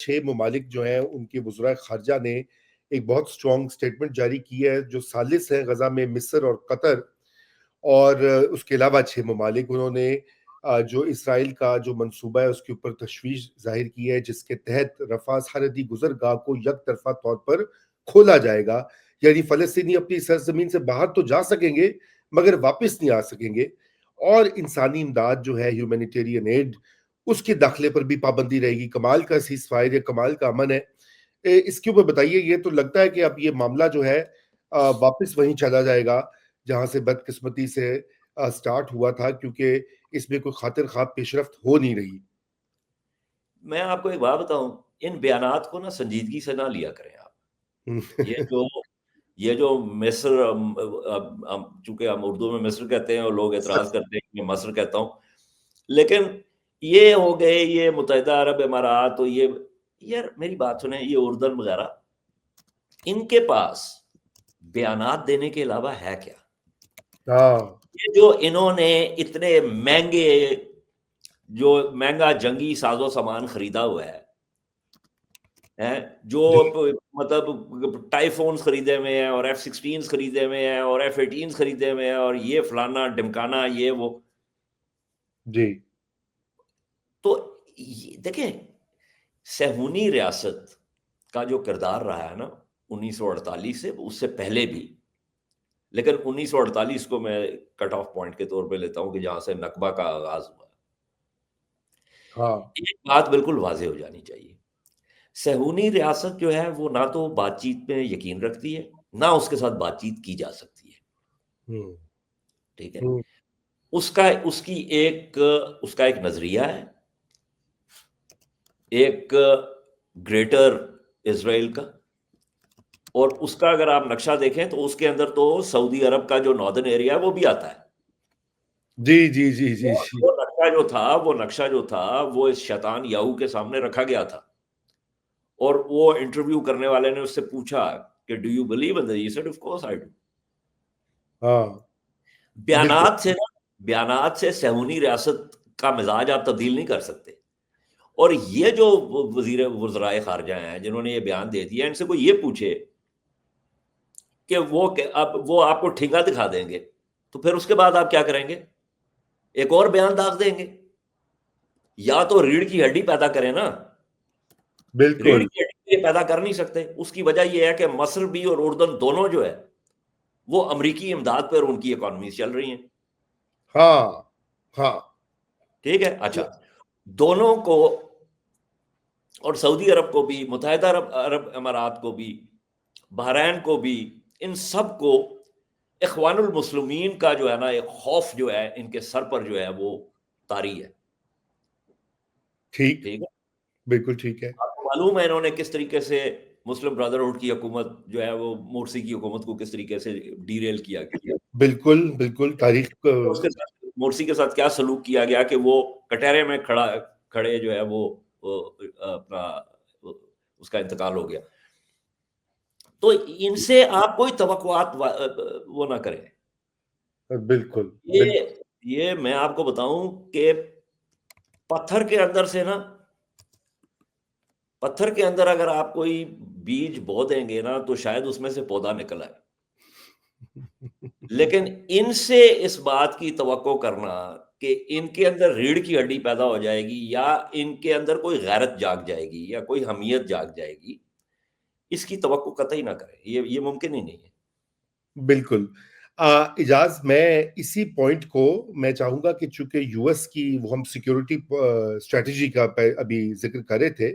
6 ممالک جو ہیں ان کے وزرائے خارجہ نے ایک بہت سٹرونگ سٹیٹمنٹ جاری کی ہے جو ثالث ہے غزہ میں، مصر اور قطر، اور اس کے علاوہ 6 ممالک. انہوں نے جو اسرائیل کا جو منصوبہ ہے اس کے اوپر تشویش ظاہر کی ہے، جس کے تحت رفح سرحدی گزرگاہ کو یک طرفہ طور پر کھولا جائے گا. یعنی فلسطینی اپنی سرزمین سے باہر تو جا سکیں گے مگر واپس نہیں آ سکیں گے. اور انسانی امداد جو ہے، ہیومینیٹیرین ایڈ، اس کے داخلے پر بھی پابندی رہے گی. کمال کا سیز فائر ہے، کمال کا امن ہے. اس کے اوپر بتائیے، یہ تو لگتا ہے کہ اب یہ معاملہ جو ہے واپس وہیں چلا جائے گا جہاں سے بدقسمتی سے سٹارٹ ہوا تھا، کیونکہ اس میں کوئی خاطر خواہ پیش رفت ہو نہیں رہی. میں آپ کو ایک بات بتاؤں، ان بیانات کو نا سنجیدگی سے نہ لیا کریں آپ. یہ جو مصر، چونکہ ہم اردو میں مصر کہتے ہیں اور لوگ اعتراض کرتے ہیں کہ میں مصر کہتا ہوں، لیکن یہ ہو گئے یہ متحدہ عرب امارات، تو یہ یار میری بات سنیں، یہ اردن وغیرہ، ان کے پاس بیانات دینے کے علاوہ ہے کیا؟ یہ جو انہوں نے اتنے مہنگا جنگی ساز و سامان خریدا ہوا ہے، جو مطلب ٹائفونز خریدے ہوئے ہیں اور F-16 خریدے ہوئے ہیں اور F-18 خریدے ہوئے ہیں اور یہ فلانا ڈمکانا یہ وہ جی. تو دیکھیں صہیونی ریاست کا جو کردار رہا ہے نا 1948 سے، اس سے پہلے بھی، لیکن 1948 کو میں کٹ آف پوائنٹ کے طور پہ لیتا ہوں کہ جہاں سے نکبہ کا آغاز ہوا. ایک بات بالکل واضح ہو جانی چاہیے، صہیونی ریاست جو ہے وہ نہ تو بات چیت میں یقین رکھتی ہے، نہ اس کے ساتھ بات چیت کی جا سکتی ہے. ٹھیک ہے، اس کا ایک نظریہ ہے، ایک گریٹر اسرائیل کا، اور اس کا اگر آپ نقشہ دیکھیں تو اس کے اندر تو سعودی عرب کا جو ناردرن ایریا ہے وہ بھی آتا ہے. جی جی جی جی. وہ نقشہ جو تھا وہ اس شیطان یاہو کے سامنے رکھا گیا تھا، اور وہ انٹرویو کرنے والے نے اس سے پوچھا کہ do you believe in that? He said of course I do. بیانات سے صہیونی ریاست کا مزاج آپ تبدیل نہیں کر سکتے. اور یہ جو وزرائے خارجہ ہیں جنہوں نے یہ بیان دے دیا، ان سے کوئی یہ پوچھے کہ وہ آپ کو ٹھیکا دکھا دیں گے تو پھر اس کے بعد آپ کیا کریں گے؟ ایک اور بیان داغ دیں گے؟ یا تو ریڑھ کی ہڈی پیدا کریں نا. بالکل ریڑھ کی ہڈی پیدا کر نہیں سکتے. اس کی وجہ یہ ہے کہ مصر بھی اور اردن دونوں جو ہے وہ امریکی امداد پر ان کی اکانومی چل رہی ہیں. ٹھیک ہے، اچھا، دونوں کو، اور سعودی عرب کو بھی، متحدہ عرب امارات کو بھی، بحرین کو بھی، ان سب کو اخوان المسلمین کا جو ہے نا ایک خوف جو ہے ان کے سر پر جو ہے وہ طاری ہے. ٹھیک ہے، بالکل ٹھیک ہے. آپ کو معلوم ہے انہوں نے کس طریقے سے مسلم برادرہڈ کی حکومت جو ہے وہ مورسی کی حکومت کو کس طریقے سے ڈی ریل کیا گیا. بالکل تاریخ مورسی کے ساتھ کیا سلوک کیا گیا کہ وہ کٹہرے میں کھڑے جو ہے وہ اپنا اس کا انتقال ہو گیا. تو ان سے آپ کوئی توقعات وہ نہ کریں. بالکل یہ میں آپ کو بتاؤں کہ پتھر کے اندر اگر آپ کوئی بیج بو دیں گے نا تو شاید اس میں سے پودا نکل آئے. لیکن ان سے اس بات کی توقع کرنا کہ ان کے اندر ریڑھ کی ہڈی پیدا ہو جائے گی یا ان کے اندر کوئی غیرت جاگ جائے گی یا کوئی حمیت جاگ جائے گی، اس کی توقع قطعی نہ کریں. یہ ممکن ہی نہیں ہے. بالکل. اجاز، میں اسی پوائنٹ کو میں چاہوں گا کہ چونکہ یو ایس کی وہ ہم سیکیورٹی اسٹریٹجی کا ابھی ذکر کر رہے تھے،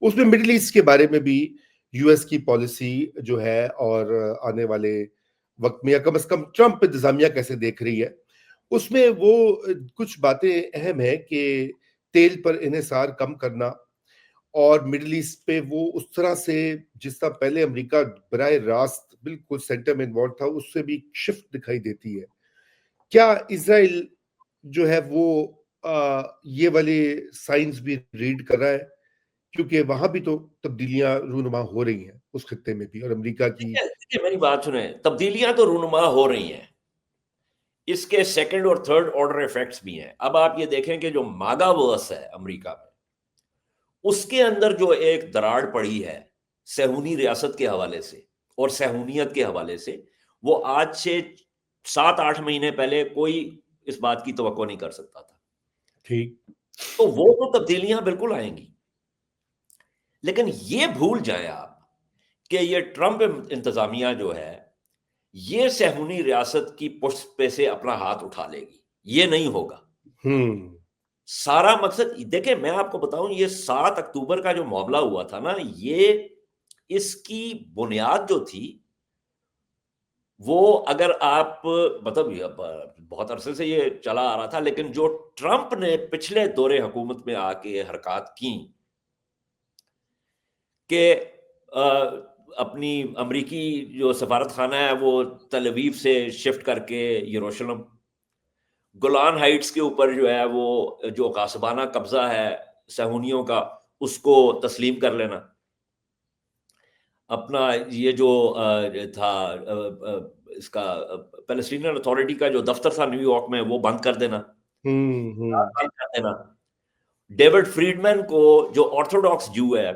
اس میں مڈل ایسٹ کے بارے میں بھی یو ایس کی پالیسی جو ہے اور آنے والے وقت میں یا کم از کم ٹرمپ انتظامیہ کیسے دیکھ رہی ہے، اس میں وہ کچھ باتیں اہم ہیں کہ تیل پر انحصار کم کرنا، اور مڈل ایسٹ پہ وہ اس طرح سے جس طرح پہلے امریکہ براہ راست بالکل سینٹر میں انوالو تھا اس سے بھی شفٹ دکھائی دیتی ہے. کیا اسرائیل جو ہے وہ یہ والے سائنس بھی ریڈ کر رہا ہے؟ کیونکہ وہاں بھی تو تبدیلیاں رونما ہو رہی ہیں اس خطے میں بھی، اور امریکہ کی میری بات سنیں، تبدیلیاں تو رونما ہو رہی ہیں، اس کے سیکنڈ اور تھرڈ آرڈر ایفیکٹس بھی ہیں. اب آپ یہ دیکھیں کہ جو ماگا ورس ہے امریکہ میں، اس کے اندر جو ایک دراڑ پڑی ہے صہیونی ریاست کے حوالے سے اور صہیونیت کے حوالے سے، وہ آج سے 7-8 مہینے پہلے کوئی اس بات کی توقع نہیں کر سکتا تھا. ٹھیک. تو وہ تو تبدیلیاں بالکل آئیں گی، لیکن یہ بھول جائیں آپ کہ یہ ٹرمپ انتظامیہ جو ہے یہ صہیونی ریاست کی پشت پہ سے اپنا ہاتھ اٹھا لے گی. یہ نہیں ہوگا. سارا مقصد دیکھیں، میں آپ کو بتاؤں، یہ 7 اکتوبر کا جو معاملہ ہوا تھا نا، یہ اس کی بنیاد جو تھی وہ، اگر آپ مطلب بہت عرصے سے یہ چلا آ رہا تھا، لیکن جو ٹرمپ نے پچھلے دور حکومت میں آ کے حرکات کی کہ اپنی امریکی جو سفارت خانہ ہے وہ تل ابیب سے شفٹ کر کے یروشلم، گولان ہائٹس کے اوپر جو ہے وہ جو غاصبانہ قبضہ ہے صہیونیوں کا اس کو تسلیم کر لینا، اپنا یہ جو تھا اس کا پیلسٹینین اتھارٹی کا جو دفتر تھا نیو یارک میں وہ بند کر دینا، بند کر دینا. ڈیوڈ فریڈ مین کو جو آرتھوڈاکس جو ہے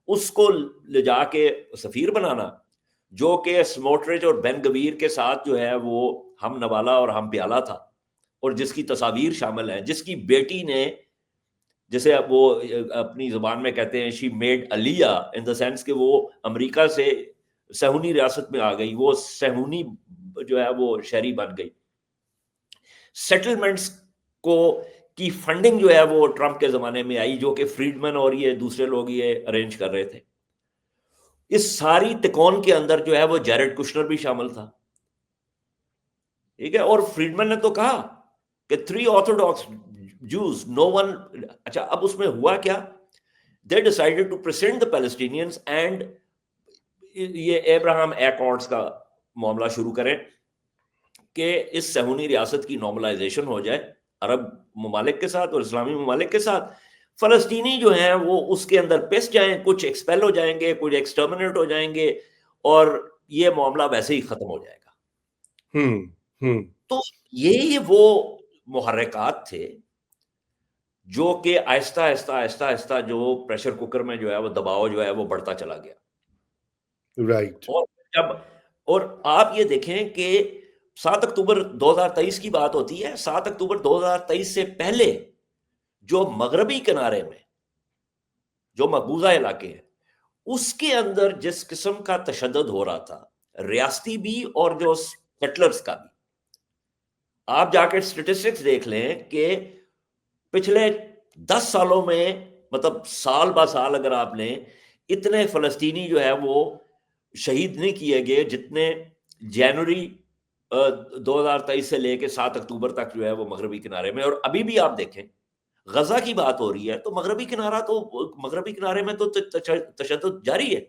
اس کو لے جا کے سفیر بنانا، جو کہ سموٹرچ اور بین گویر کے ساتھ جو ہے وہ ہم نوالا اور ہم پیالہ تھا، اور جس کی تصاویر شامل ہیں، جس کی بیٹی نے، جسے اب وہ اپنی زبان میں کہتے ہیں شی میڈ علیہ ان دا سینس کہ وہ امریکہ سے صہیونی ریاست میں آ گئی، وہ صہیونی جو ہے وہ شہری بن گئی. سیٹلمنٹس کو کی فنڈنگ جو ہے وہ ٹرمپ کے زمانے میں آئی، جو کہ فریڈمن اور یہ دوسرے لوگ یہ ارینج کر رہے تھے. اس ساری تکون کے اندر جو ہے وہ جیرڈ کشنر بھی شامل تھا، ٹھیک ہے. اور فریڈمن نے تو کہا کہ 3 آرتھوڈاکس جوز نو ون. اچھا، اب اس میں ہوا کیا؟ they decided to present the Palestinians and یہ ابراہم ایکارڈز کا معاملہ شروع کریں کہ اس صہیونی ریاست کی نارملائزیشن ہو جائے عرب ممالک کے ساتھ اور اسلامی ممالک کے ساتھ. فلسطینی جو ہیں وہ اس کے اندر پس جائیں، کچھ ایکسپیل ہو جائیں گے، کچھ ایکسٹرمنیٹ ہو جائیں گے، اور یہ معاملہ ویسے ہی ختم ہو جائے گا. تو یہ وہ محرکات تھے جو کہ آہستہ آہستہ آہستہ آہستہ جو پریشر کوکر میں جو ہے وہ دباؤ جو ہے وہ بڑھتا چلا گیا. رائٹ. اور آپ یہ دیکھیں کہ 7 اکتوبر 2023 کی بات ہوتی ہے، 7 اکتوبر 2023 سے پہلے جو مغربی کنارے میں جو مقبوضہ علاقے ہیں اس کے اندر جس قسم کا تشدد ہو رہا تھا، ریاستی بھی اور جو سیٹلرز کا بھی، آپ جا کے سٹیٹسٹکس دیکھ لیں کہ پچھلے 10 سالوں میں، مطلب سال با سال اگر آپ لیں، اتنے فلسطینی جو ہے وہ شہید نہیں کیے گئے جتنے جنوری 2023 سے لے کے 7 اکتوبر تک جو ہے وہ مغربی کنارے میں. اور ابھی بھی آپ دیکھیں غزہ کی بات ہو رہی ہے تو مغربی کنارے میں تو تشدد جاری ہے.